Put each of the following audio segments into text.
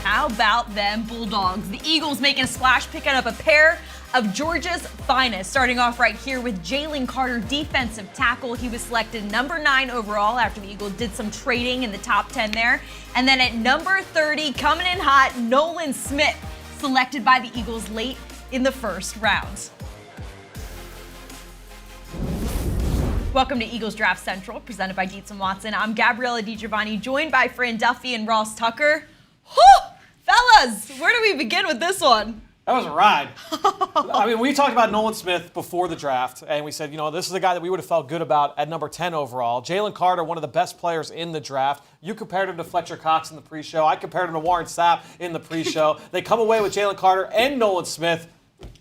How about them Bulldogs? The Eagles making a splash, picking up a pair of Georgia's finest. Starting off right here with Jalen Carter, defensive tackle. He was selected number 9 overall after the Eagles did some trading in the top 10 there. And then at number 30, coming in hot, Nolan Smith, selected by the Eagles late in the first round. Welcome to Eagles Draft Central, presented by Dietz Watson. I'm Gabriella DiGiovanni, joined by Fran Duffy and Ross Tucker. Whew! Fellas, where do we begin with this one? That was a ride. I mean, we talked about Nolan Smith before the draft, and we said, this is a guy that we would have felt good about at number 10 overall. Jalen Carter, one of the best players in the draft. You compared him to Fletcher Cox in the pre-show. I compared him to Warren Sapp in the pre-show. They come away with Jalen Carter and Nolan Smith.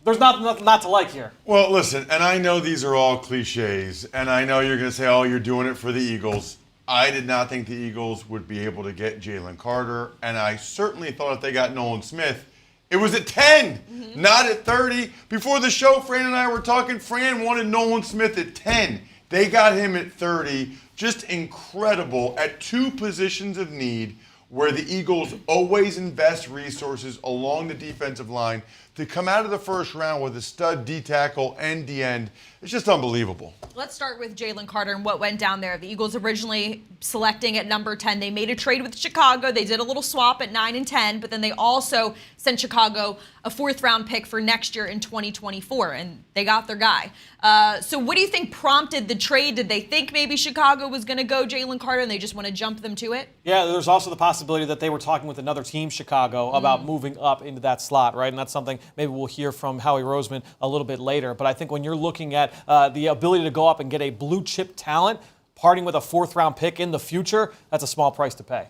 There's nothing not to like here. Well, listen, and I know these are all cliches, and I know you're going to say, oh, you're doing it for the Eagles. I did not think the Eagles would be able to get Jalen Carter, and I certainly thought if they got Nolan Smith, it was at 10, not at 30. Before the show, Fran and I were talking. Fran wanted Nolan Smith at 10. They got him at 30. Just incredible at 2 positions of need where the Eagles always invest resources along the defensive line. To come out of the first round with a stud D tackle and D end, it's just unbelievable. Let's start with Jalen Carter and what went down there. The Eagles originally selecting at number 10. They made a trade with Chicago. They did a little swap at 9 and 10, but then they also sent Chicago a 4th-round pick for next year in 2024, and they got their guy. So what do you think prompted the trade? Did they think maybe Chicago was going to go Jalen Carter and they just want to jump them to it? Yeah, there's also the possibility that they were talking with another team, Chicago, about moving up into that slot, right? And that's something maybe we'll hear from Howie Roseman a little bit later. But I think when you're looking at the ability to go up and get a blue chip talent, parting with a 4th-round pick in the future, that's a small price to pay.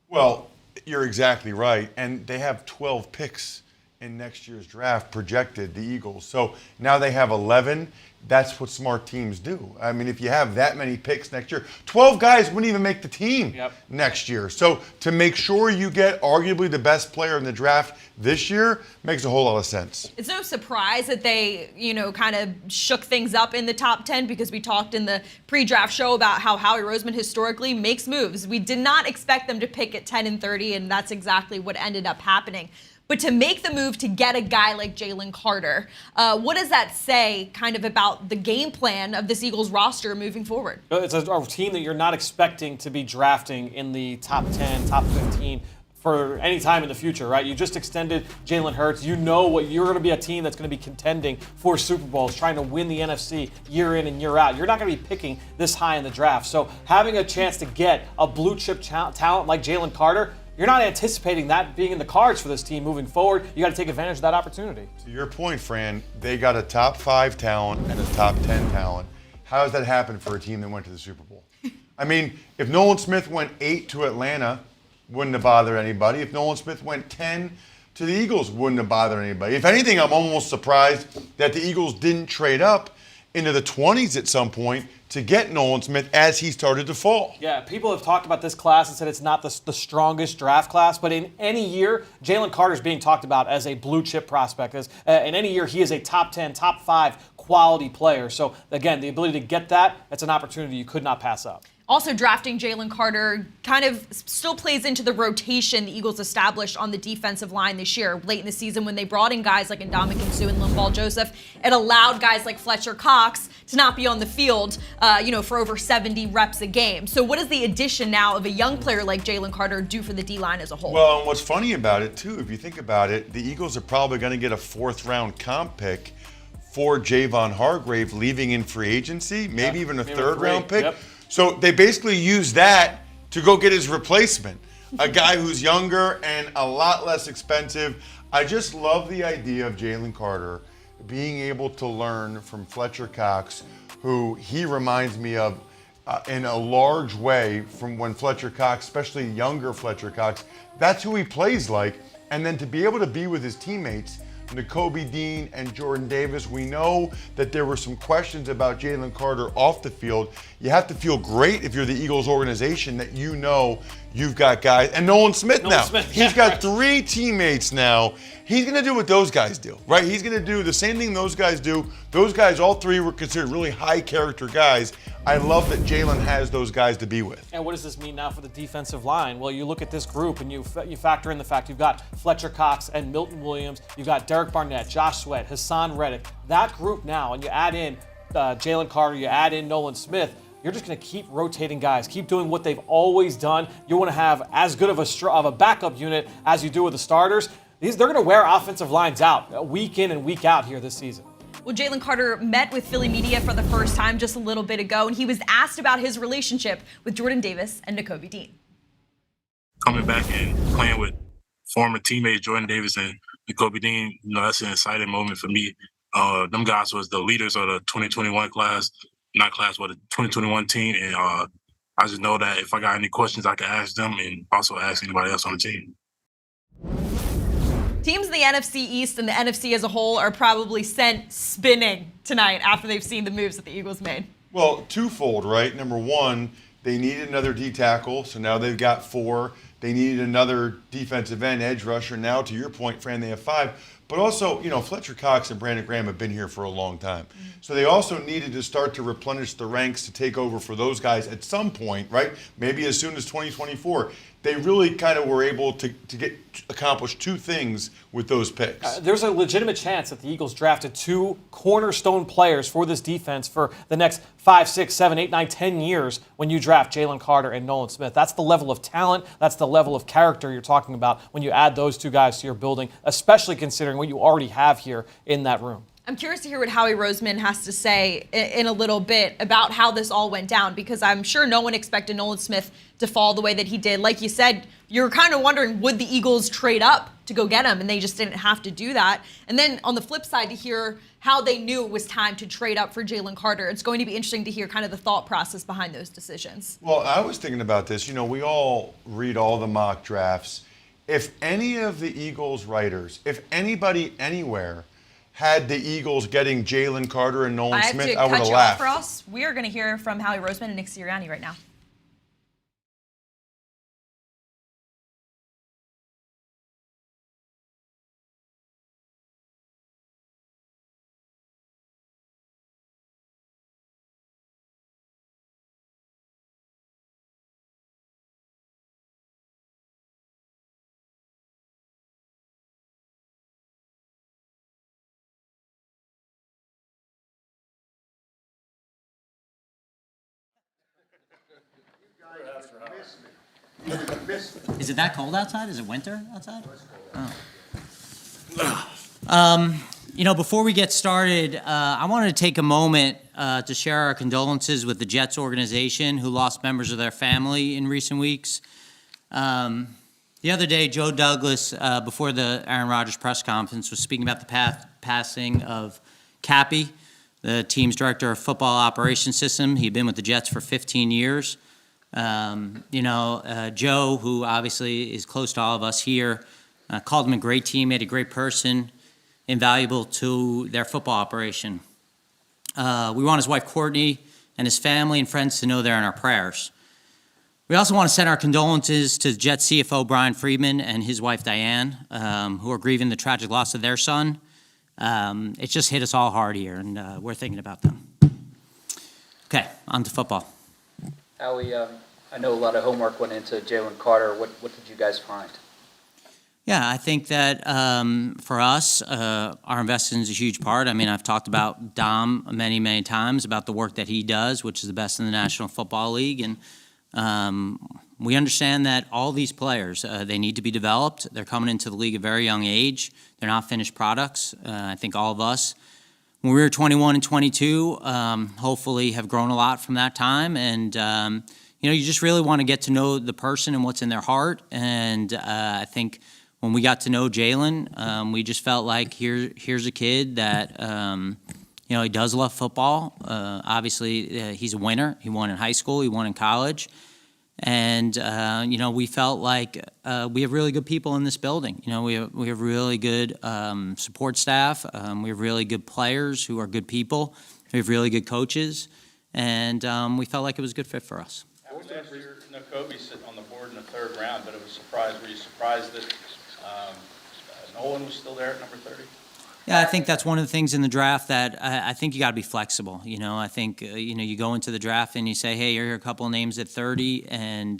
Well, you're exactly right. And they have 12 picks in next year's draft projected, the Eagles. So now they have 11. That's what smart teams do. I mean, if you have that many picks next year, 12 guys wouldn't even make the team next year. So to make sure you get arguably the best player in the draft this year makes a whole lot of sense. It's no surprise that they, kind of shook things up in the top 10 because we talked in the pre-draft show about how Howie Roseman historically makes moves. We did not expect them to pick at 10 and 30, and that's exactly what ended up happening. But to make the move to get a guy like Jalen Carter, what does that say kind of about the game plan of this Eagles roster moving forward? It's a team that you're not expecting to be drafting in the top 10, top 15 for any time in the future, right? You just extended Jalen Hurts. You know what you're going to be a team that's going to be contending for Super Bowls, trying to win the NFC year in and year out. You're not going to be picking this high in the draft. So having a chance to get a blue chip talent like Jalen Carter, you're not anticipating that being in the cards for this team moving forward. You got to take advantage of that opportunity. To your point, Fran, they got a top 5 talent and a top 10 talent. How does that happen for a team that went to the Super Bowl? I mean, if Nolan Smith went 8 to Atlanta, wouldn't have bothered anybody. If Nolan Smith went 10 to the Eagles, wouldn't have bothered anybody. If anything, I'm almost surprised that the Eagles didn't trade up into the 20s at some point to get Nolan Smith as he started to fall. Yeah, people have talked about this class and said it's not the strongest draft class, but in any year, Jalen Carter is being talked about as a blue chip prospect. In any year, he is a top 10, top 5 quality player. So again, the ability to get that's an opportunity you could not pass up. Also, drafting Jalen Carter kind of still plays into the rotation the Eagles established on the defensive line this year. Late in the season when they brought in guys like Ndamukong Suh and Linval Joseph, it allowed guys like Fletcher Cox to not be on the field, for over 70 reps a game. So what does the addition now of a young player like Jalen Carter do for the D-line as a whole? Well, and what's funny about it, too, if you think about it, the Eagles are probably going to get a 4th-round comp pick for Javon Hargrave leaving in free agency, maybe even a 3rd-round pick. Yep. So they basically use that to go get his replacement, a guy who's younger and a lot less expensive. I just love the idea of Jalen Carter being able to learn from Fletcher Cox, who he reminds me of in a large way from when Fletcher Cox, especially younger Fletcher Cox, that's who he plays like. And then to be able to be with his teammates, Nakobe Dean, and Jordan Davis. We know that there were some questions about Jalen Carter off the field. You have to feel great if you're the Eagles organization that you know you've got guys. And Nolan Smith now. He's got 3 teammates now. He's going to do what those guys do, right? He's going to do the same thing those guys do. Those guys, all 3 were considered really high character guys. I love that Jalen has those guys to be with. And what does this mean now for the defensive line? Well, you look at this group and you factor in the fact you've got Fletcher Cox and Milton Williams. You've got Derek Barnett, Josh Sweat, Hassan Reddick. That group now, and you add in Jalen Carter, you add in Nolan Smith, you're just going to keep rotating guys, keep doing what they've always done. You want to have as good of a backup unit as you do with the starters. They're going to wear offensive lines out week in and week out here this season. Well, Jalen Carter met with Philly media for the first time just a little bit ago, and he was asked about his relationship with Jordan Davis and Nakobe Dean. Coming back and playing with former teammates Jordan Davis and Nakobe Dean, that's an exciting moment for me. Them guys was the leaders of the 2021 class, not class, but the 2021 team, and I just know that if I got any questions, I can ask them and also ask anybody else on the team. Teams in the NFC East and the NFC as a whole are probably sent spinning tonight after they've seen the moves that the Eagles made. Well, twofold, right? Number one, they needed another D tackle, so now they've got 4. They needed another defensive end, edge rusher. Now, to your point, Fran, they have 5. But also, Fletcher Cox and Brandon Graham have been here for a long time. So they also needed to start to replenish the ranks to take over for those guys at some point, right? Maybe as soon as 2024. They really kind of were able to accomplish 2 things with those picks. There's a legitimate chance that the Eagles drafted 2 cornerstone players for this defense for the next 5, 6, 7, 8, 9, 10 years when you draft Jalen Carter and Nolan Smith. That's the level of talent. That's the level of character you're talking about when you add those 2 guys to your building, especially considering what you already have here in that room. I'm curious to hear what Howie Roseman has to say in a little bit about how this all went down, because I'm sure no one expected Nolan Smith to fall the way that he did. Like you said, you're kind of wondering, would the Eagles trade up to go get him? And they just didn't have to do that. And then on the flip side, to hear how they knew it was time to trade up for Jalen Carter. It's going to be interesting to hear kind of the thought process behind those decisions. Well, I was thinking about this. We all read all the mock drafts. If any of the Eagles writers, if anybody anywhere had the Eagles getting Jalen Carter and Nolan Smith, I would have laughed. For us, we are going to hear from Howie Roseman and Nick Sirianni right now. Is it that cold outside? Is it winter outside? Before we get started, I wanted to take a moment to share our condolences with the Jets organization, who lost members of their family in recent weeks. The other day, Joe Douglas, before the Aaron Rodgers press conference, was speaking about the passing of Cappy, the team's director of football operations system. He'd been with the Jets for 15 years. Joe, who obviously is close to all of us here, called him a great teammate, a great person, invaluable to their football operation. We want his wife, Courtney, and his family and friends to know they're in our prayers. We also want to send our condolences to Jets CFO Brian Friedman and his wife, Diane, who are grieving the tragic loss of their son. It just hit us all hard here, and we're thinking about them. Okay, on to football. Howie, I know a lot of homework went into Jalen Carter. What did you guys find? Yeah, I think that for us, our investment is a huge part. I mean, I've talked about Dom many, many times about the work that he does, which is the best in the National Football League. And we understand that all these players, they need to be developed. They're coming into the league at a very young age. They're not finished products. I think all of us, when we were 21 and 22, hopefully have grown a lot from that time. And, you just really want to get to know the person and what's in their heart. And I think when we got to know Jalen, we just felt like here's a kid that, he does love football. Obviously, he's a winner. He won in high school. He won in college. And, we felt like we have really good people in this building. We have really good support staff. We have really good players who are good people. We have really good coaches. And we felt like it was a good fit for us. What was that for your Nakobe sitting on the board in the third round, but it was a surprise. Were you surprised that Nolan was still there at number 30? Yeah, I think that's one of the things in the draft that I think you got to be flexible. I think, you go into the draft and you say, hey, here are a couple of names at 30, and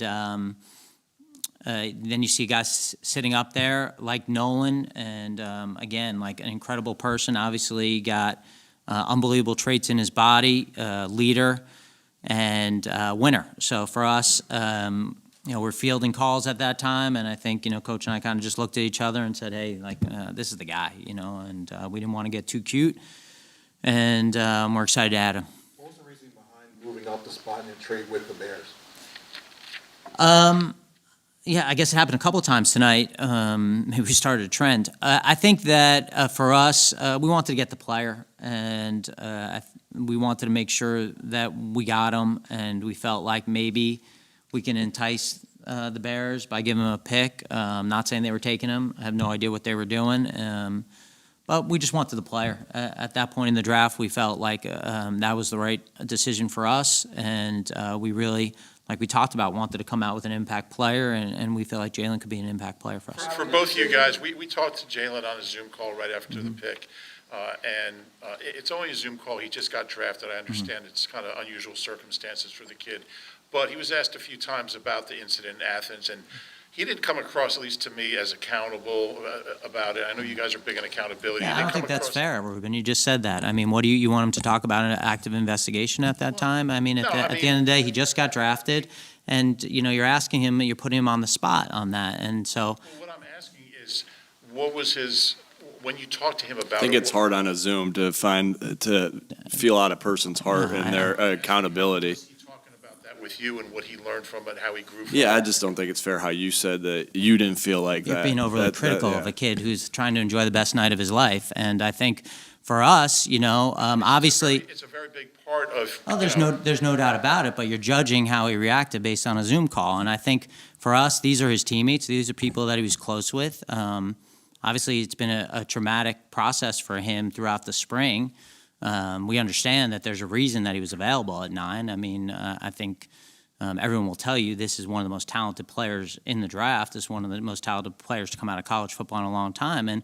then you see guys sitting up there like Nolan, and again, like an incredible person, obviously got unbelievable traits in his body, leader, and winner. So for us, we're fielding calls at that time, and I think, Coach and I kind of just looked at each other and said, hey, this is the guy, and we didn't want to get too cute, and we're excited to add him. What was the reason behind moving off the spot in a trade with the Bears? Yeah, I guess it happened a couple of times tonight. Maybe we started a trend. I think that for us, we wanted to get the player, and we wanted to make sure that we got him, and we felt like maybe we can entice the Bears by giving them a pick. Not saying they were taking him. I have no idea what they were doing. But we just wanted the player. At that point in the draft, we felt like that was the right decision for us, and we really, like we talked about, wanted to come out with an impact player, and we feel like Jalen could be an impact player for us. For both of you guys, we talked to Jalen on a Zoom call right after the pick, and it's only a Zoom call. He just got drafted. I understand it's kind of unusual circumstances for the kid, but he was asked a few times about the incident in Athens, and he didn't come across, at least to me, as accountable about it. I know you guys are big on accountability. Yeah, I don't think that's fair, Ruben. You just said that. I mean, what do you want him to talk about, an active investigation at that time? I mean, at the end of the day, he just got drafted, and, you're asking him, you're putting him on the spot on that, and so. Well, what I'm asking is, what was his, when you talked to him about it? I think it's hard on a Zoom to feel out a person's heart and their accountability. With you and what he learned from it, how he grew from Yeah, it. I just don't think it's fair how you said that you didn't feel like You're that. being overly critical of a kid who's trying to enjoy the best night of his life, and I think for us, obviously, it's a very big part of. Oh, there's no doubt about it. But you're judging how he reacted based on a Zoom call, and I think for us, these are his teammates. These are people that he was close with. Obviously, it's been a traumatic process for him throughout the spring. We understand that there's a reason that he was available at 9. I mean, I think everyone will tell you this is one of the most talented players in the draft. It's one of the most talented players to come out of college football in a long time. And,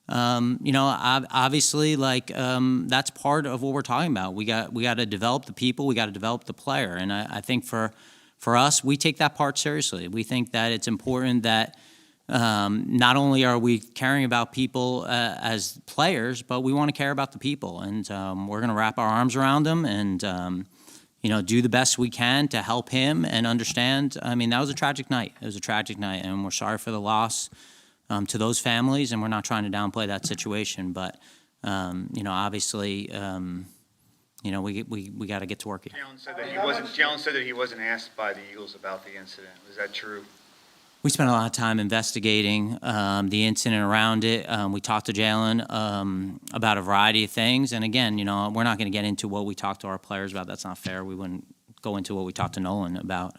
obviously, that's part of what we're talking about. We got to develop the people. We got to develop the player. And I think for us, we take that part seriously. We think that it's important that not only are we caring about people as players, but we want to care about the people, and we're going to wrap our arms around them and do the best we can to help him and understand. I mean, that was a tragic night. It was a tragic night, and we're sorry for the loss to those families, and we're not trying to downplay that situation. But obviously, we got to get to work here. Jalen said that he wasn't asked by the Eagles about the incident. Was that true? We spent a lot of time investigating the incident around it. We talked to Jalen about a variety of things. And again, we're not going to get into what we talked to our players about. That's not fair. We wouldn't go into what we talked to Nolan about.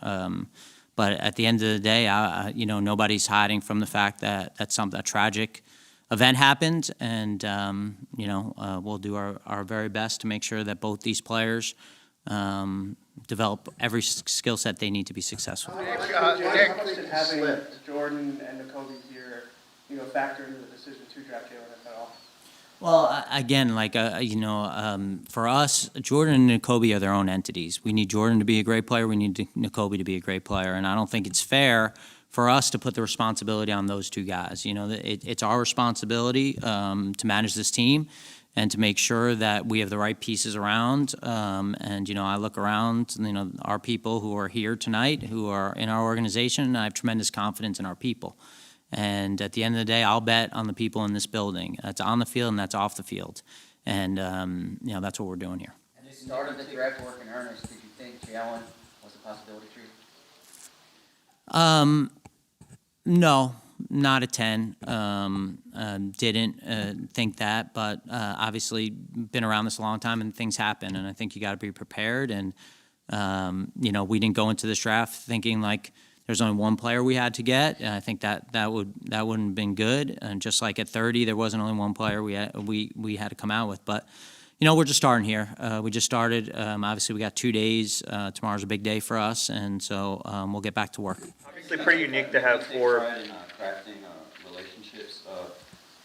But at the end of the day, nobody's hiding from the fact that a tragic event happened. And, we'll do our very best to make sure that both these players develop every skill set they need to be successful. Nick, having Jordan and Nakobe here, factor into the decision to draft Jalen at all? Well, again, for us, Jordan and Nakobe are their own entities. We need Jordan to be a great player. We need Nakobe to be a great player. And I don't think it's fair for us to put the responsibility on those two guys. It's our responsibility to manage this team and to make sure that we have the right pieces around. I look around, our people who are here tonight, who are in our organization, and I have tremendous confidence in our people. And at the end of the day, I'll bet on the people in this building. That's on the field and that's off the field. And, that's what we're doing here. And the start of the draft work in earnest, did you think Jalen was a possibility for you? No. Not a 10. Didn't think that, but obviously been around this a long time and things happen, and I think you got to be prepared. And We didn't go into this draft thinking like there's only one player we had to get, and I think that wouldn't have been good. And just like at 30, there wasn't only one player we had to come out with. But we're just starting here. We just started. Obviously, we got 2 days. Tomorrow's a big day for us, and so we'll get back to work. Obviously, pretty unique to have four. Crafting relationships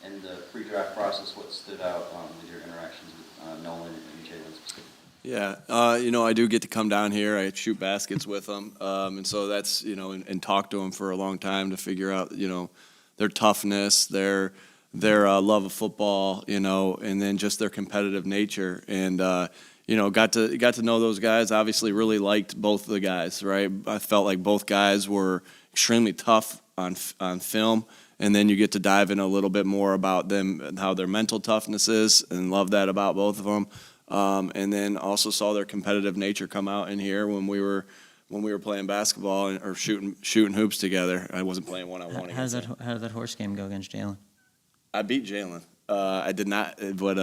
in the pre-draft process. What stood out with your interactions with Nolan and Jalen specifically? Yeah, I do get to come down here. I shoot baskets with them, and so that's and talk to them for a long time to figure out their toughness, their love of football, and then just their competitive nature. And got to know those guys. Obviously, really liked both of the guys. Right, I felt like both guys were extremely tough on film. And then you get to dive in a little bit more about them and how their mental toughness is, and love that about both of them. And then also saw their competitive nature come out in here when we were playing basketball or shooting hoops together. I wasn't playing one-on-one. How did that horse game go against Jalen? I beat Jalen. I did not, but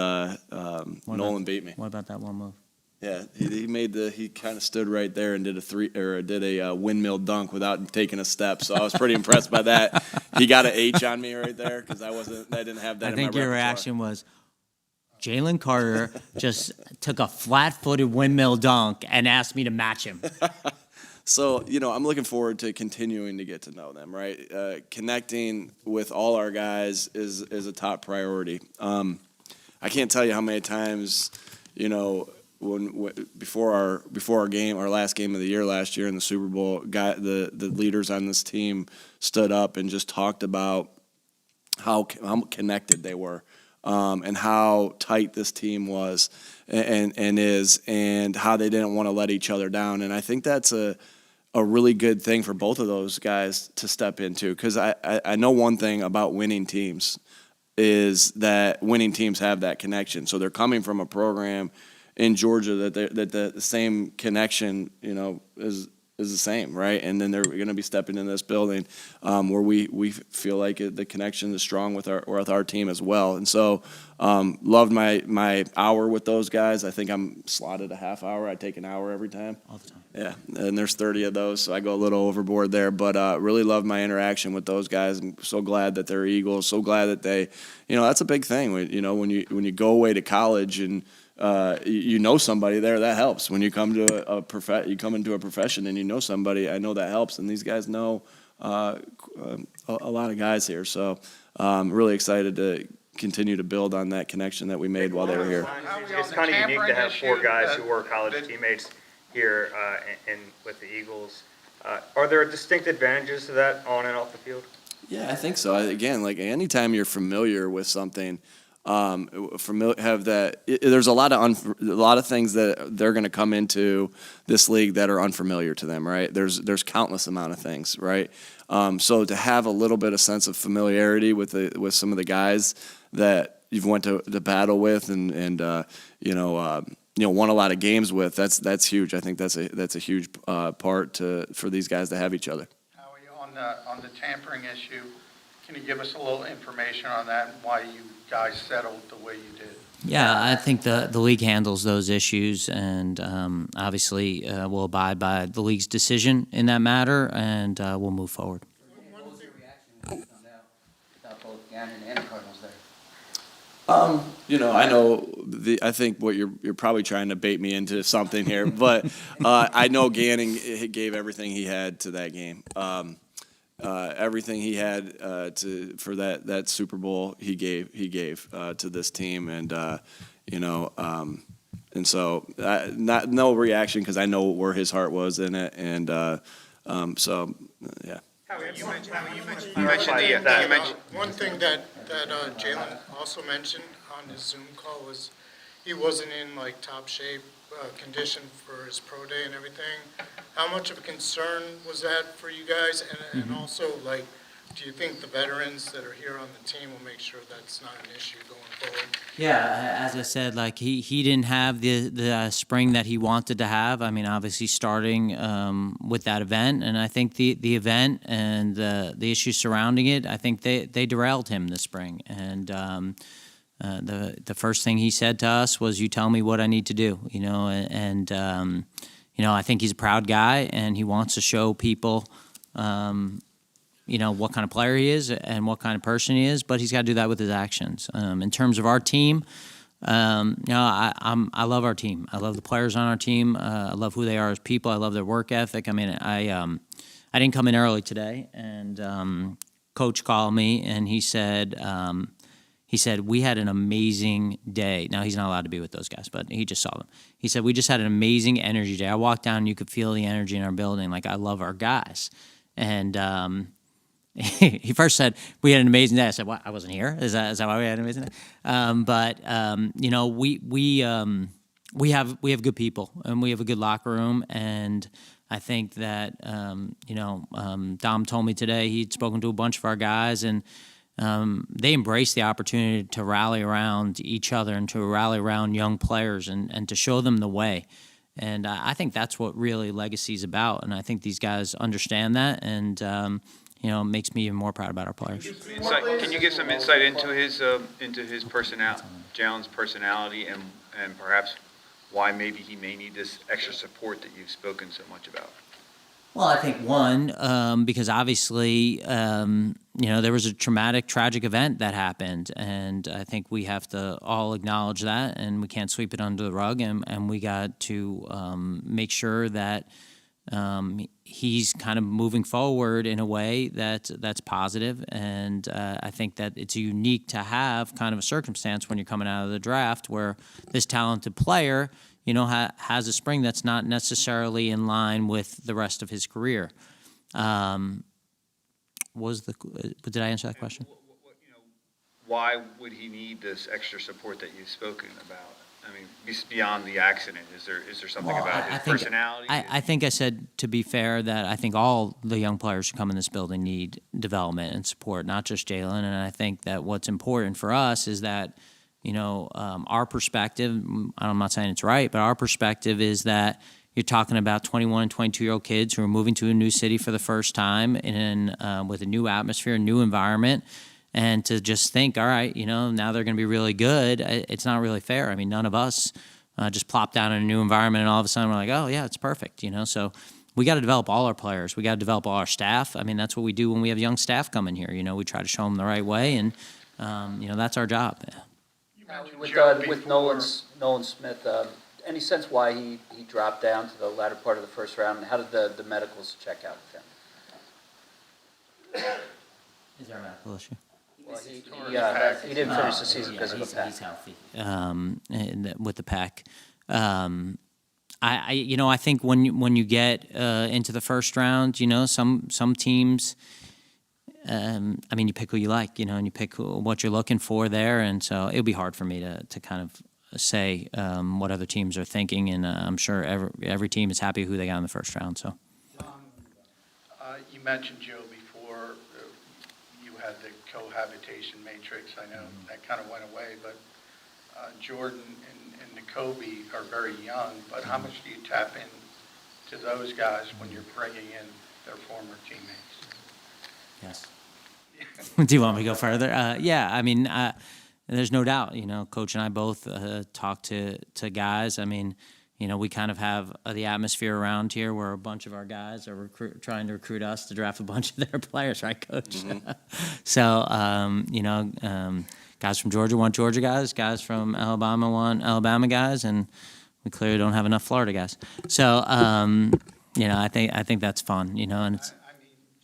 Nolan beat me. What about that one move? Yeah, he kind of stood right there and did a windmill dunk without taking a step. So I was pretty impressed by that. He got an H on me right there because I didn't have that. I in think my your repertoire. reaction was, Jalen Carter just took a flat-footed windmill dunk and asked me to match him. So, I'm looking forward to continuing to get to know them, right? Connecting with all our guys is a top priority. I can't tell you how many times, before our game, our last game of the year last year in the Super Bowl, the leaders on this team stood up and just talked about how connected they were. And how tight this team was and is, and how they didn't want to let each other down. And I think that's a really good thing for both of those guys to step into, because I know one thing about winning teams is that winning teams have that connection. So they're coming from a program in Georgia that the same connection, is the same, right? And then they're going to be stepping in this building where we feel like the connection is strong with our team as well. And so loved my hour with those guys. I think I'm slotted a half hour. I take an hour every time. All the time. Yeah, and there's 30 of those, so I go a little overboard there. But really loved my interaction with those guys. I'm so glad that they're Eagles. So glad that they, that's a big thing. When you go away to college and somebody there, that helps. When you come to you come into a profession and you know somebody, I know that helps. And these guys know a lot of guys here, so really excited to continue to build on that connection that we made while they were here. It's kind of unique to have four guys who were college teammates here and with the Eagles. Are there distinct advantages to that on and off the field? Yeah, I think so. Again, like anytime you're familiar with something. There's a lot of things that they're going to come into this league that are unfamiliar to them, right? There's countless amount of things, right? So to have a little bit of sense of familiarity with some of the guys that you've went to battle with and won a lot of games with, that's huge. I think that's a huge part for these guys to have each other. Howie, on the tampering issue, can you give us a little information on that and why you guys settled the way you did? Yeah, I think the league handles those issues, and obviously we'll abide by the league's decision in that matter, and we'll move forward. What was your reaction when you found out about both Gannon and the Cardinals there? I know. I think what you're probably trying to bait me into something here, but I know Gannon gave everything he had to that game. Everything he had for that Super Bowl, he gave to this team, and and so no reaction because I know where his heart was in it, and so yeah. You mentioned one thing that Jalen also mentioned on his Zoom call was he wasn't in top shape condition for his pro day and everything. How much of a concern was that for you guys? And also, do you think the veterans that are here on the team will make sure that's not an issue going forward? Yeah, as I said, he didn't have the spring that he wanted to have. I mean, obviously starting with that event, and I think the event and the issues surrounding it, I think they derailed him this spring. And the first thing he said to us was, "You tell me what I need to do," and I think he's a proud guy, and he wants to show people, what kind of player he is and what kind of person he is, but he's got to do that with his actions. In terms of our team, I love our team. I love the players on our team. I love who they are as people. I love their work ethic. I mean, I didn't come in early today, and Coach called me, and he said, we had an amazing day. Now, he's not allowed to be with those guys, but he just saw them. He said, we just had an amazing energy day. I walked down, and you could feel the energy in our building. Like, I love our guys. And he first said, we had an amazing day. I said, what? I wasn't here? Is that why we had an amazing day? We have good people, and we have a good locker room, and I think that, Dom told me today he'd spoken to a bunch of our guys, and they embrace the opportunity to rally around each other and to rally around young players and to show them the way. And I think that's what really legacy is about, and I think these guys understand that, and it makes me even more proud about our players. Can you give some insight into his personality, Jalen's personality, and perhaps why maybe he may need this extra support that you've spoken so much about? Well, I think one, because obviously, there was a tragic event that happened, and I think we have to all acknowledge that, and we can't sweep it under the rug, and we got to make sure that he's kind of moving forward in a way that's positive, and I think that it's unique to have kind of a circumstance when you're coming out of the draft where this talented player has a spring that's not necessarily in line with the rest of his career. Did I answer that question? Why would he need this extra support that you've spoken about? I mean, beyond the accident, is there something about his personality? I think I said, to be fair, that I think all the young players who come in this building need development and support, not just Jalen. And I think that what's important for us is that our perspective, I'm not saying it's right, but our perspective is that you're talking about 21 and 22-year-old kids who are moving to a new city for the first time with a new atmosphere, a new environment, and to just think, all right, now they're going to be really good. It's not really fair. I mean, none of us just plop down in a new environment and all of a sudden we're like, oh, yeah, it's perfect, So we got to develop all our players. We got to develop all our staff. I mean, that's what we do when we have young staff come in here. We try to show them the right way, and, that's our job. Yeah. With Nolan Smith, any sense why he dropped down to the latter part of the first round, and how did the medicals check out with him? Is there a medical issue? Well, he didn't finish the season because of the pec. He's healthy. With the pec. I think when you get into the first round, some teams, you pick who you like, and you pick what you're looking for there, and so it would be hard for me to kind of say what other teams are thinking, and I'm sure every team is happy who they got in the first round. So, you mentioned Joe before. You had the cohabitation matrix. I know that kind of went away, but Jordan and Nicobe are very young. But how much do you tap into those guys when you're bringing in their former teammates? Yes. Do you want me to go further? There's no doubt. Coach and I both talk to guys. We kind of have the atmosphere around here where a bunch of our guys are trying to recruit us to draft a bunch of their players, right, Coach? Mm-hmm. So, guys from Georgia want Georgia guys from Alabama want Alabama guys, and we clearly don't have enough Florida guys. So, I think that's fun, and it's.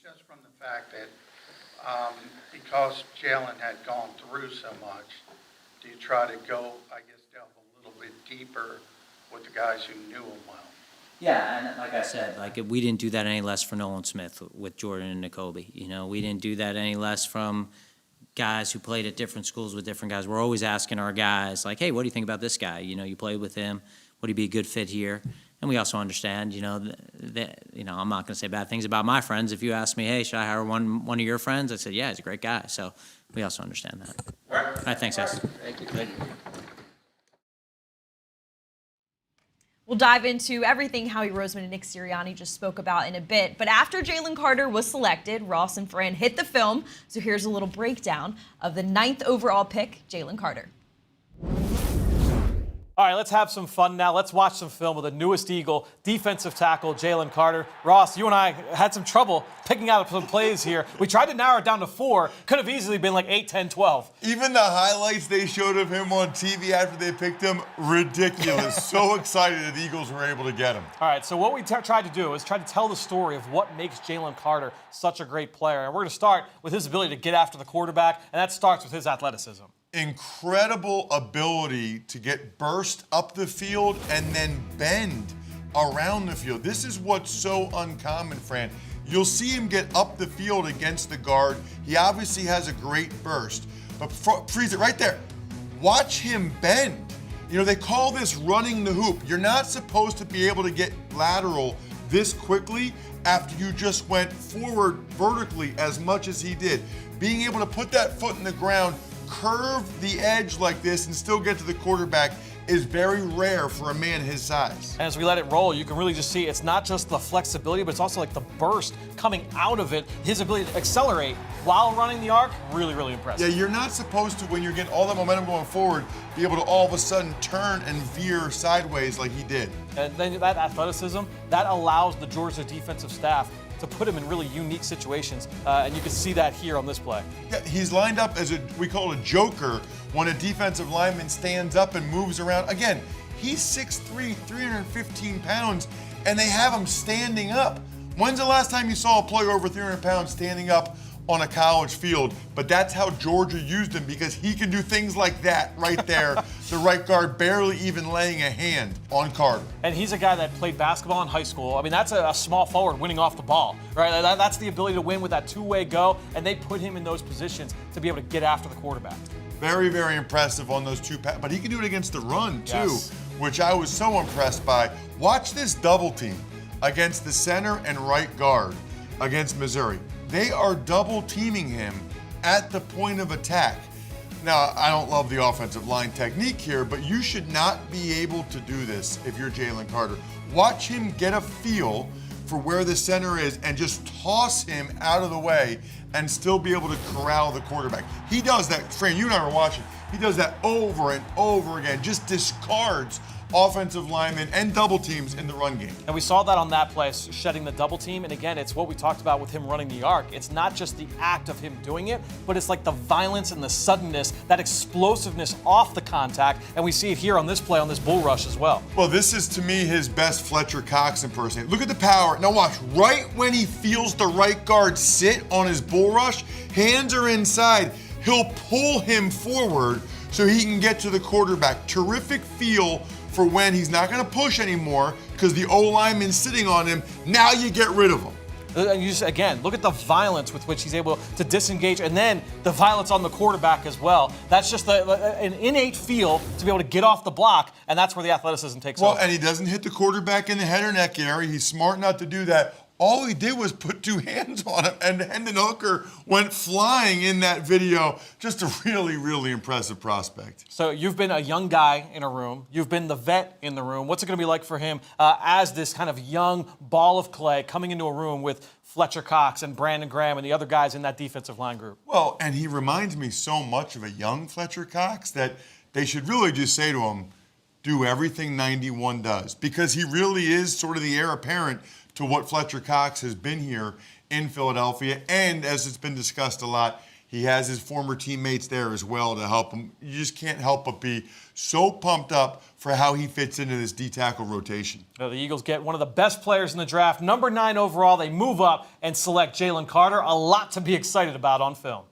Just from the fact that because Jalen had gone through so much, do you try to go, delve a little bit deeper with the guys who knew him well? Yeah, and like I said, we didn't do that any less for Nolan Smith with Jordan and Nicobe. We didn't do that any less from guys who played at different schools with different guys. We're always asking our guys, hey, what do you think about this guy? You played with him. Would he be a good fit here? And we also understand, that I'm not going to say bad things about my friends. If you ask me, hey, should I hire one of your friends? I said, yeah, he's a great guy. So we also understand that. All right, thanks, guys. Thank you. We'll dive into everything Howie Roseman and Nick Sirianni just spoke about in a bit. But after Jalen Carter was selected, Ross and Fran hit the film. So here's a little breakdown of the 9th overall pick, Jalen Carter. All right, let's have some fun now. Let's watch some film with the newest Eagle, defensive tackle, Jalen Carter. Ross, you and I had some trouble picking out some plays here. We tried to narrow it down to 4. Could have easily been like 8, 10, 12. Even the highlights they showed of him on TV after they picked him, ridiculous. So excited that the Eagles were able to get him. All right, so what we tried to do is try to tell the story of what makes Jalen Carter such a great player. And we're going to start with his ability to get after the quarterback, and that starts with his athleticism. Incredible ability to get burst up the field and then bend around the field. This is what's so uncommon, Fran. You'll see him get up the field against the guard. He obviously has a great burst, but freeze it right there. Watch him bend. You know, they call this running the hoop. You're not supposed to be able to get lateral this quickly after you just went forward vertically as much as he did. Being able to put that foot in the ground, curve the edge like this and still get to the quarterback is very rare for a man his size. As we let it roll, you can really just see it's not just the flexibility, but it's also like the burst coming out of it. His ability to accelerate while running the arc, really, really impressive. Yeah, you're not supposed to, when you're getting all that momentum going forward, be able to all of a sudden turn and veer sideways like he did. And then that athleticism, that allows the Georgia defensive staff to put him in really unique situations, and you can see that here on this play. Yeah, he's lined up as we call it a joker when a defensive lineman stands up and moves around. Again, he's 6'3", 315 pounds, and they have him standing up. When's the last time you saw a player over 300 pounds standing up on a college field? But that's how Georgia used him, because he can do things like that right there. The right guard barely even laying a hand on Carter. And he's a guy that played basketball in high school. I mean, that's a small forward winning off the ball, right? That's the ability to win with that two-way go, and they put him in those positions to be able to get after the quarterback. Very, very impressive on those two but he can do it against the run too, yes, which I was so impressed by. Watch this double team against the center and right guard against Missouri. They are double teaming him at the point of attack. Now, I don't love the offensive line technique here, but you should not be able to do this if you're Jalen Carter. Watch him get a feel for where the center is and just toss him out of the way and still be able to corral the quarterback. He does that, Fran, you and I were watching, he does that over and over again, just discards offensive linemen and double teams in the run game. And we saw that on that play, shedding the double team. And again, it's what we talked about with him running the arc. It's not just the act of him doing it, but it's like the violence and the suddenness, that explosiveness off the contact. And we see it here on this play, on this bull rush as well. Well, this is to me his best Fletcher Cox impersonation. Look at the power. Now watch, right when he feels the right guard sit on his bull rush, hands are inside, he'll pull him forward so he can get to the quarterback. Terrific feel for when he's not going to push anymore because the O-lineman's sitting on him. Now you get rid of him. And you just, again, look at the violence with which he's able to disengage, and then the violence on the quarterback as well. That's just an innate feel to be able to get off the block, and that's where the athleticism takes over. Well, and he doesn't hit the quarterback in the head or neck area. He's smart not to do that. All he did was put two hands on him, and Hendon Hooker went flying in that video. Just a really, really impressive prospect. So you've been a young guy in a room. You've been the vet in the room. What's it going to be like for him as this kind of young ball of clay coming into a room with Fletcher Cox and Brandon Graham and the other guys in that defensive line group? Well, and he reminds me so much of a young Fletcher Cox that they should really just say to him, do everything 91 does, because he really is sort of the heir apparent to what Fletcher Cox has been here in Philadelphia. And as it's been discussed a lot, he has his former teammates there as well to help him. You just can't help but be so pumped up for how he fits into this D-tackle rotation. Now, the Eagles get one of the best players in the draft, number 9 overall. They move up and select Jalen Carter. A lot to be excited about on film.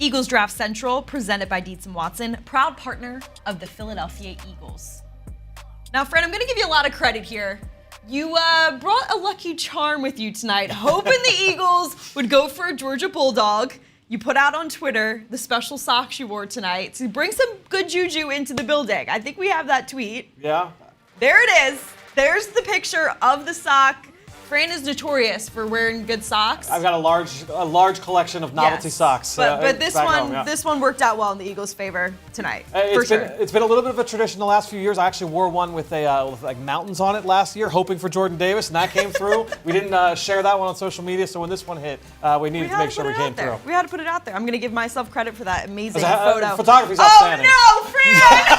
Eagles Draft Central, presented by Dietz Watson, proud partner of the Philadelphia Eagles. Now, Fred, I'm going to give you a lot of credit here. You brought a lucky charm with you tonight, hoping the Eagles would go for a Georgia Bulldog. You put out on Twitter the special socks you wore tonight to bring some good juju into the building. I think we have that tweet. Yeah. There it is. There's the picture of the sock. Fran is notorious for wearing good socks. I've got a large collection of novelty socks. But this one, home, yeah. This one worked out well in the Eagles' favor tonight. It's been a little bit of a tradition the last few years. I actually wore one with like mountains on it last year, hoping for Jordan Davis, and that came through. We didn't share that one on social media, so when this one hit, we needed to make sure we came through. We had to put it out there. I'm going to give myself credit for that amazing photo. Photography's outstanding. Oh no, Fran!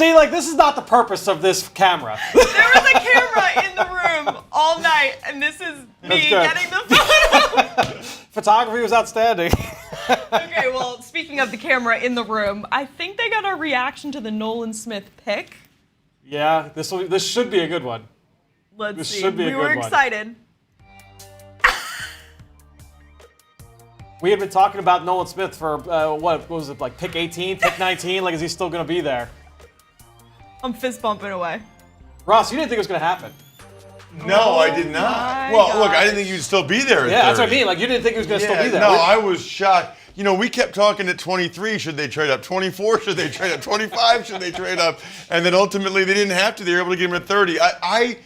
See, like, this is not the purpose of this camera. There was a camera in the room all night, and this is me getting the photo. Photography was outstanding. Okay, well, speaking of the camera in the room, I think they got our reaction to the Nolan Smith pick. Yeah, this should be a good one. Let's see. Should be a we were good one. excited. We had been talking about Nolan Smith for, what was it, like pick 18, pick 19? Like, is he still going to be there? I'm fist bumping away. Ross, you didn't think it was going to happen. No, I did not. Well, look, I didn't think you'd still be there at 30. That's what I mean. Like, you didn't think he was going to still be there. No, I was shocked. You know, we kept talking at 23, should they trade up? 24, should they trade up? 25, should they trade up? And then ultimately they didn't have to. They were able to get him at 30. I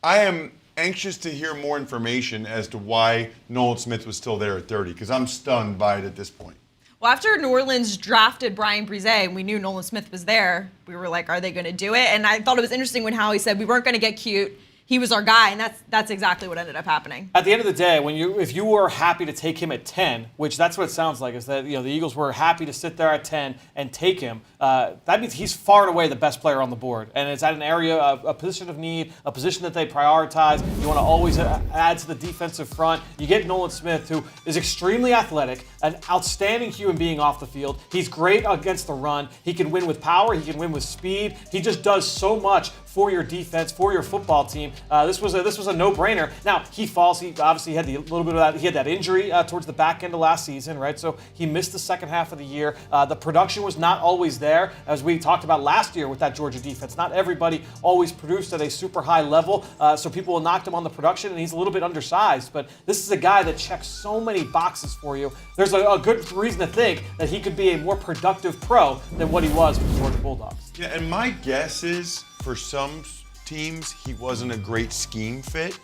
am anxious to hear more information as to why Nolan Smith was still there at 30, because I'm stunned by it at this point. Well, after New Orleans drafted Brian Brise and we knew Nolan Smith was there, we were like, are they going to do it? And I thought it was interesting when Howie said we weren't going to get cute. He was our guy, and that's exactly what ended up happening. At the end of the day, if you were happy to take him at 10, which that's what it sounds like, is that the Eagles were happy to sit there at 10 and take him. That means he's far and away the best player on the board, and it's at an area, a position of need, a position that they prioritize. You want to always add to the defensive front. You get Nolan Smith, who is extremely athletic, an outstanding human being off the field. He's great against the run. He can win with power. He can win with speed. He just does so much for your defense, for your football team. This was a no-brainer. Now, he falls. He obviously had a little bit of that. He had that injury towards the back end of last season, right? So he missed the second half of the year. The production was not always there, as we talked about last year with that Georgia defense. Not everybody always produced at a super high level, so people knocked him on the production, and he's a little bit undersized. But this is a guy that checks so many boxes for you. There's a good reason to think that he could be a more productive pro than what he was with the Georgia Bulldogs. Yeah, and my guess is, for some teams, he wasn't a great scheme fit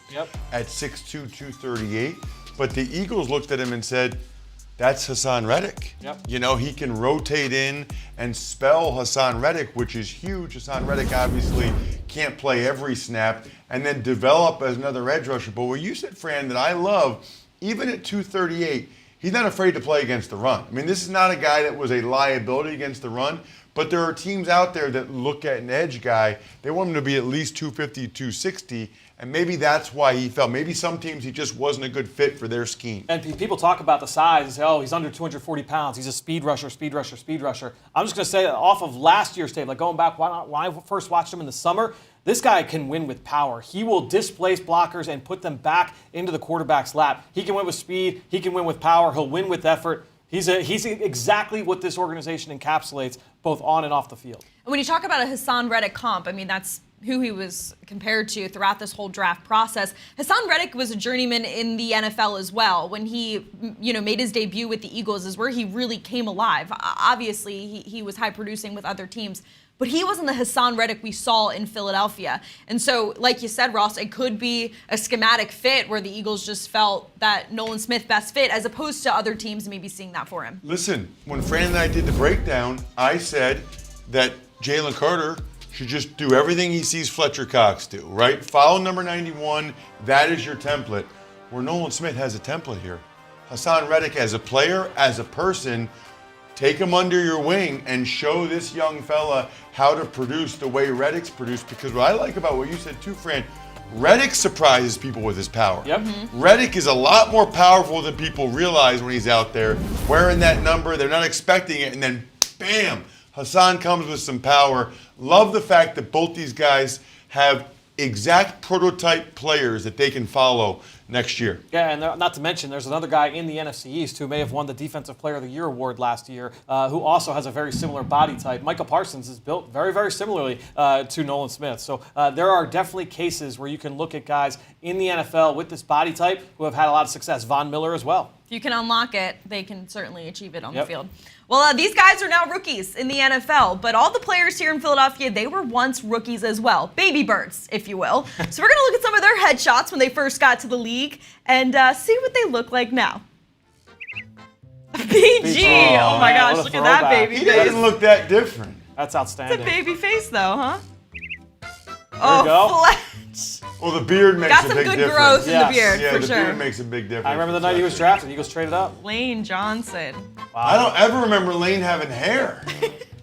at 6'2", 238. But the Eagles looked at him and said, that's Hassan Reddick. You know, he can rotate in and spell Hassan Reddick, which is huge. Hassan Reddick obviously can't play every snap, and then develop as another edge rusher. But what you said, Fran, that I love, even at 238, he's not afraid to play against the run. I mean, this is not a guy that was a liability against the run. But there are teams out there that look at an edge guy, they want him to be at least 250, 260, and maybe that's why he fell. Maybe some teams he just wasn't a good fit for their scheme. And people talk about the size and say, oh, he's under 240 pounds. He's a speed rusher, speed rusher, speed rusher. I'm just going to say that off of last year's tape, like going back when I first watched him in the summer, this guy can win with power. He will displace blockers and put them back into the quarterback's lap. He can win with speed. He can win with power. He'll win with effort. He's exactly what this organization encapsulates, both on and off the field. And when you talk about a Hassan Reddick comp, I mean, that's who he was compared to throughout this whole draft process. Hassan Reddick was a journeyman in the NFL as well. When he, made his debut with the Eagles is where he really came alive. Obviously, he was high producing with other teams, but he wasn't the Hassan Reddick we saw in Philadelphia. And so, like you said, Ross, it could be a schematic fit where the Eagles just felt that Nolan Smith best fit, as opposed to other teams maybe seeing that for him. Listen, when Fran and I did the breakdown, I said that Jalen Carter should just do everything he sees Fletcher Cox do, right? Follow number 91, that is your template. Where Nolan Smith has a template here. Hassan Reddick as a player, as a person, take him under your wing and show this young fella how to produce the way Reddick's produced. Because what I like about what you said too, Fran, Reddick surprises people with his power. Reddick is a lot more powerful than people realize when he's out there wearing that number. They're not expecting it, and then bam, Hassan comes with some power. Love the fact that both these guys have exact prototype players that they can follow next year. Yeah, and not to mention, there's another guy in the NFC East who may have won the Defensive Player of the Year award last year, who also has a very similar body type. Micah Parsons is built very, very similarly to Nolan Smith. So there are definitely cases where you can look at guys in the NFL with this body type who have had a lot of success. Von Miller as well. If you can unlock it, they can certainly achieve it on the field. Well, these guys are now rookies in the NFL, but all the players here in Philadelphia, they were once rookies as well. Baby birds, if you will. So we're going to look at some of their headshots when they first got to the league and see what they look like now. BG! Oh my gosh, look at that baby face. He doesn't look that different. That's outstanding. It's a baby face though, huh? There you go. Fletch. Well, the beard makes a big difference. Got some good growth in the beard, yeah, for the sure. beard makes a big difference. I remember the night he was drafted. Eagles traded up. Lane Johnson. Wow. I don't ever remember Lane having hair.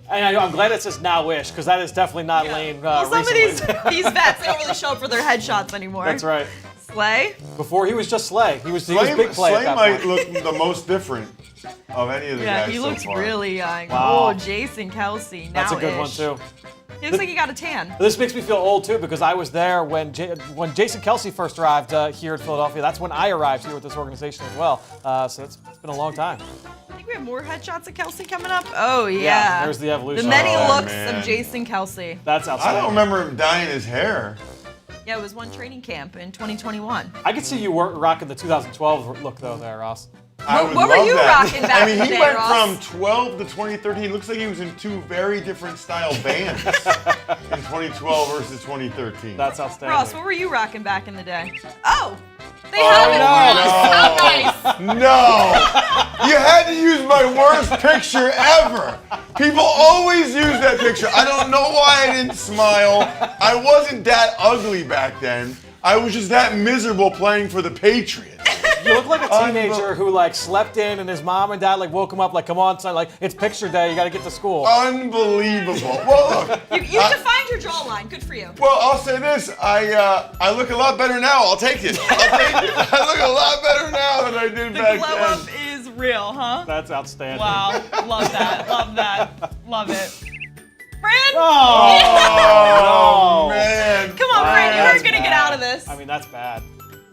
And I'm glad it says now-ish, because that is definitely not Lane Well, some recently. of these vets, they don't really show up for their headshots anymore. That's right. Slay? Before he was just Slay. He was big play Slay at that might point. look the most different of any of the Yeah, guys he so looks far. really young. Wow. Oh, Jason Kelsey, That's a good one, now-ish. too. He looks like he got a tan. This makes me feel old, too, because I was there when Jason Kelsey first arrived here in Philadelphia. That's when I arrived here with this organization as well. So it's been a long time. I think we have more headshots of Kelsey coming up. Oh, yeah. There's the evolution. The many Oh, looks man. of Jason Kelsey. That's I outstanding. don't remember him dyeing his hair. Yeah, it was one training camp in 2021. I could see you rocking the 2012 look, though, there, Ross. I would what were love you that. rocking back I mean, in the he day, went Ross? from 12 to 2013. Looks like he was in two very different style bands in 2012 versus 2013. That's outstanding. Ross, what were you rocking back in the day? Oh, they have it, Ross. How nice. No! You had to use my worst picture ever. People always use that picture. I don't know why I didn't smile. I wasn't that ugly back then. I was just that miserable playing for the Patriots. You look like a teenager who like slept in and his mom and dad like woke him up like, come on, son, like it's picture day, you got to get to school. Unbelievable. Well, look. You defined your jawline. Good for you. Well, I'll say this. I look a lot better now. I'll take it. I look a lot better now than I did The back glow then. up is real, huh? That's outstanding. Wow. Love that. Love that. Love it. Fran? Oh, man. Come on, Fran. You That's aren't going to get out of this. I mean, that's bad.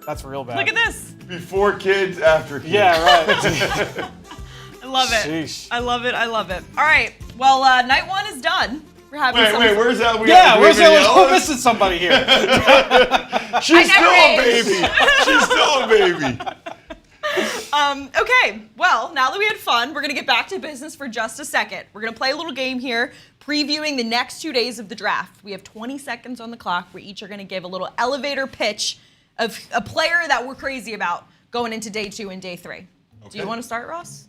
That's real bad. Look at this. Before kids, after kids. Yeah, right. I love it. Sheesh. I love it. I love it. All right. Well, night one is done. We're having some. Wait, where's that? Yeah, where's that? We're missing somebody here. She's still a aged. baby. She's still a baby. Okay, well, now that we had fun, we're going to get back to business for just a second. We're going to play a little game here, previewing the next 2 days of the draft. We have 20 seconds on the clock. We each are going to give a little elevator pitch of a player that we're crazy about going into day 2 and day 3. Okay. Do you want to start, Ross?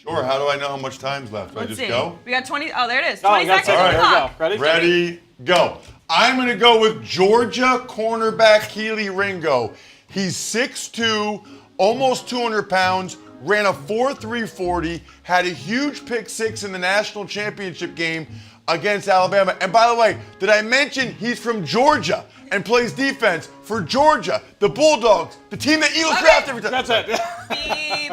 Sure. How do I know how much time's left? Do I Let's just see. go? We got 20. Oh, there it is. Oh, 20 you got seconds on the There we clock. go. Ready? Ready, go. I'm going to go with Georgia cornerback Keely Ringo. He's 6'2", almost 200 pounds, ran a 4.3 40, had a huge pick six in the national championship game against Alabama. And by the way, did I mention he's from Georgia and plays defense for Georgia, the Bulldogs, the team that Eagles draft every time? That's it. Beep.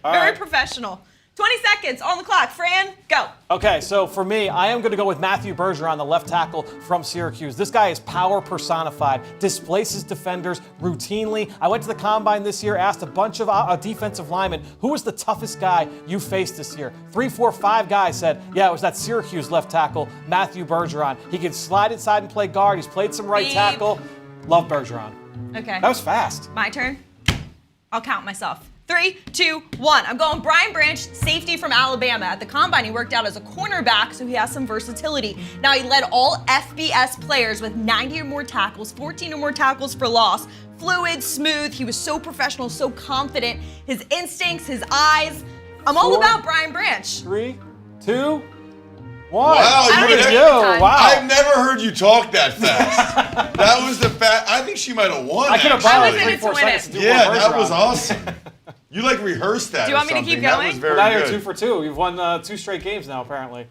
All Very right. professional. 20 seconds on the clock. Fran, go. Okay, so for me, I am going to go with Matthew Bergeron, the left tackle from Syracuse. This guy is power personified, displaces defenders routinely. I went to the Combine this year, asked a bunch of defensive linemen, who was the toughest guy you faced this year? 3, 4, 5 guys said, yeah, it was that Syracuse left tackle, Matthew Bergeron. He can slide inside and play guard. He's played some right Beep. tackle. Love Bergeron. Okay. That was fast. My turn. I'll count myself. 3, 2, 1. I'm going Brian Branch, safety from Alabama. At the Combine, he worked out as a cornerback, so he has some versatility. Now, he led all FBS players with 90 or more tackles, 14 or more tackles for loss. Fluid, smooth. He was so professional, so confident. His instincts, his eyes. I'm all 4, about Brian Branch. 3, 2, 1. Wow, I don't you even did- take the time. Wow. I've never heard you talk that fast. That was the fact. I think she might have won. I could have I was borrowed in 3, it to 4 win seconds it. to do Yeah, more that was Bergeron. awesome. You like rehearsed that. Do you want or me to keep something. That going? was very Well, now you're good. 2 for 2. You've won 2 straight games now, apparently.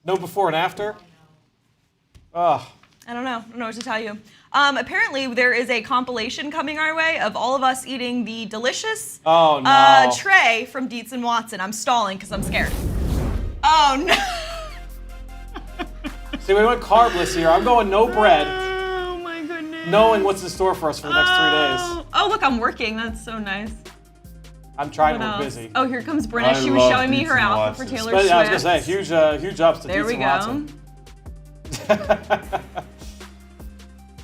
No before and after? Ugh. I don't know what to tell you. Apparently, there is a compilation coming our way of all of us eating the delicious Oh, no. tray from Dietz Watson. I'm stalling because I'm scared. Oh, no. See, we went carbless here. I'm going no bread, Oh, my goodness. knowing what's in store for us for the next 3 days. Oh, look, I'm working. That's so nice. I'm trying What to work else? busy. Oh, here comes Brenna. I She was love showing me Dietz her and outfit for Watson. Taylor But, Swift. yeah, I was going to say, huge ups to There Dietz we and go. Watson.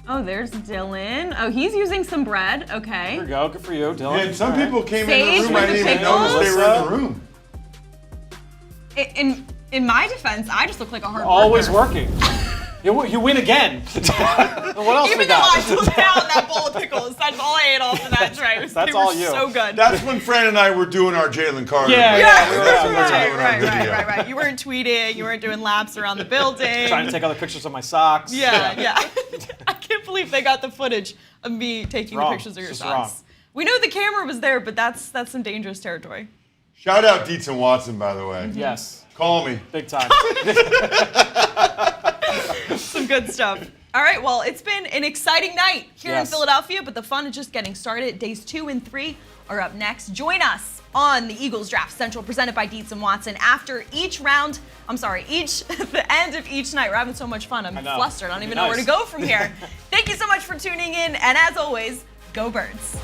Oh, there's Dylan. Oh, he's using some bread. Okay. Here we go. Good for you, Dylan. And some All right. people came Sage in the room. with I didn't the even notice they were in the room. In my defense, I just look like a hard Always worker. working. You win again. What else we Even though got? I took down that bowl of pickles, that's all I ate off of that tray. That's they all were you. so good. That's when Fran and I were doing our Jalen Carter. Yeah, bit. yeah, That's when we were Right, doing our right, video. right. You weren't tweeting. You weren't doing laps around the building. Trying to take other pictures of my socks. Yeah. I can't believe they got the footage of me taking the wrong. pictures of your It's just socks. We know the camera was there, but that's some dangerous territory. Shout out Dietz and Watson, by the way. Yes. Call me. Big time. Some good stuff. All right, well, it's been an exciting night here in Philadelphia, but the fun is just getting started. Days 2 and 3 are up next. Join us on the Eagles Draft Central presented by Dietz Watson after each round. The end of each night. We're having so much fun. I'm flustered. I don't even know where to go from here. Thank you so much for tuning in, and as always, go Birds.